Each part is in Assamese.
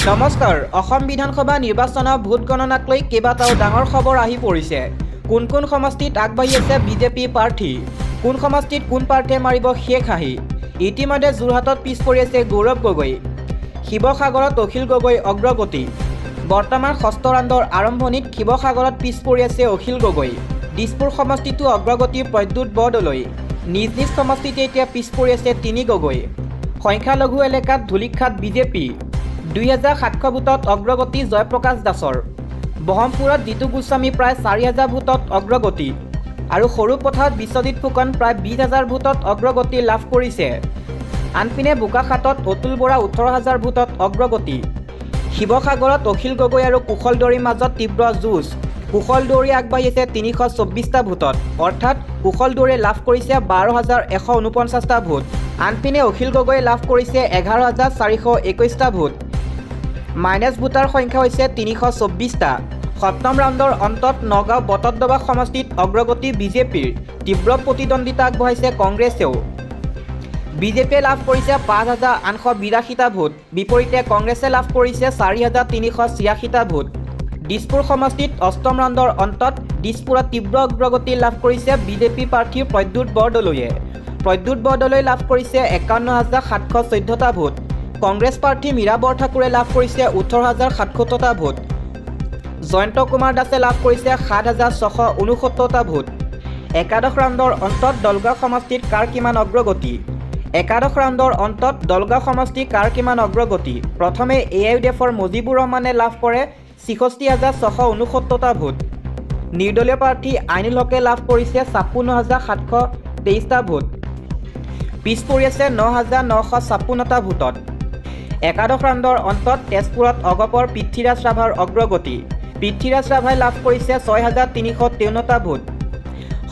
নমস্কাৰ অসম বিধানসভা নিৰ্বাচনৰ ভোট গণনাক লৈ কেইবাটাও ডাঙৰ খবৰ আহি পৰিছে। কোন কোন সমষ্টিত আগবাঢ়ি আছে বিজেপি প্ৰাৰ্থী, কোন সমষ্টিত কোন প্ৰাৰ্থীয়ে মাৰিব শেষ হাঁহি। ইতিমধ্যে যোৰহাটত পিছ পৰি আছে গৌৰৱ গগৈ, শিৱসাগৰত অখিল গগৈ অগ্ৰগতি। বৰ্তমান ষষ্ঠ ৰাউণ্ডৰ আৰম্ভণিত শিৱসাগৰত পিছ পৰি আছে অখিল গগৈ। দিছপুৰ সমষ্টিতো অগ্ৰগতি প্ৰদ্যুৎ বৰদলৈ। নিজ নিজ সমষ্টিতে এতিয়া পিছ পৰি আছে তিনি গগৈ। সংখ্যালঘু এলেকাত ধূলিখাত বিজেপি। 2700 ভোটত অগ্ৰগতি জয়প্ৰকাশ দাসৰ। ব্ৰহ্মপুৰত জিতু গোস্বামী প্ৰায় 4000 ভোটত অগ্ৰগতি আৰু সৰুপথাৰত বিশ্বজিৎ ফুকন প্ৰায় 20000 ভোটত অগ্ৰগতি লাভ কৰিছে। আনপিনে বোকাখাতত অতুল বৰা 18000 ভোটত অগ্ৰগতি। শিৱসাগৰত অখিল গগৈ আৰু কুশল দুৱাৰীৰ মাজত তীব্ৰ যুঁজ। কুশল দুৱাৰী আগবাঢ়িছে 324টা ভোটত, অৰ্থাৎ কুশল দুৱাৰীয়ে লাভ কৰিছে 12149টা ভোট। আনপিনে অখিল গগৈয়ে লাভ কৰিছে 11421টা ভোট। মাইনাছ ভোটাৰ সংখ্যা হৈছে 324টা। সপ্তম ৰাউণ্ডৰ অন্তত নগাঁও বটদ্ৰৱা সমষ্টিত অগ্ৰগতি বিজেপিৰ। তীব্ৰ প্ৰতিদ্বন্দ্বিতা আগবঢ়াইছে কংগ্ৰেছেও। বিজেপিয়ে লাভ কৰিছে 5882টা ভোট, বিপৰীতে কংগ্ৰেছে লাভ কৰিছে 4386টা ভোট। দিছপুৰ সমষ্টিত অষ্টম ৰাউণ্ডৰ অন্তত দিছপুৰত তীব্ৰ অগ্ৰগতি লাভ কৰিছে বিজেপি প্ৰাৰ্থী প্ৰদ্যুৎ বৰদলৈয়ে। প্ৰদ্যুৎ বৰদলৈ লাভ কৰিছে 51714টা ভোট। কংগ্ৰেছ প্ৰাৰ্থী মীৰা বৰঠাকুৰে লাভ কৰিছে 18770টা ভোট। জয়ন্ত কুমাৰ দাসে লাভ কৰিছে 7669টা ভোট। একাদশ ৰাউণ্ডৰ অন্তত দলগাঁও সমষ্টিত কাৰ কিমান অগ্ৰগতি। একাদশ ৰাউণ্ডৰ অন্তত দলগাঁও সমষ্টি কাৰ কিমান অগ্ৰগতি। প্ৰথমে AIUDFৰ মুজিবুৰ ৰহমানে লাভ কৰে 66669টা ভোট। নিৰ্দলীয় প্ৰাৰ্থী আইনুল হকে লাভ কৰিছে 56723টা ভোট। পিছ পৰি আছে 9956টা ভোটত। একাদশ ৰাউণ্ডৰ অন্তত তেজপুৰত অগপৰ পৃথ্বীৰাজ ৰাভাৰ অগ্ৰগতি। পৃথ্বীৰাজ ৰাভাই লাভ কৰিছে 6353টা ভোট।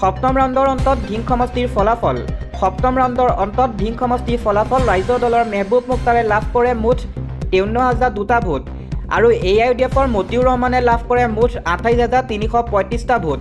সপ্তম ৰাউণ্ডৰ অন্তত ধিং সমষ্টিৰ ফলাফল। সপ্তম ৰাউণ্ডৰ অন্তত ধিং সমষ্টিৰ ফলাফল ৰাজ্য দলৰ মেহবুব মুখতাৰে লাভ কৰে মুঠ 53002টা ভোট আৰু AIUDFৰ মতিউৰ ৰহমানে লাভ কৰে মুঠ 28335টা ভোট।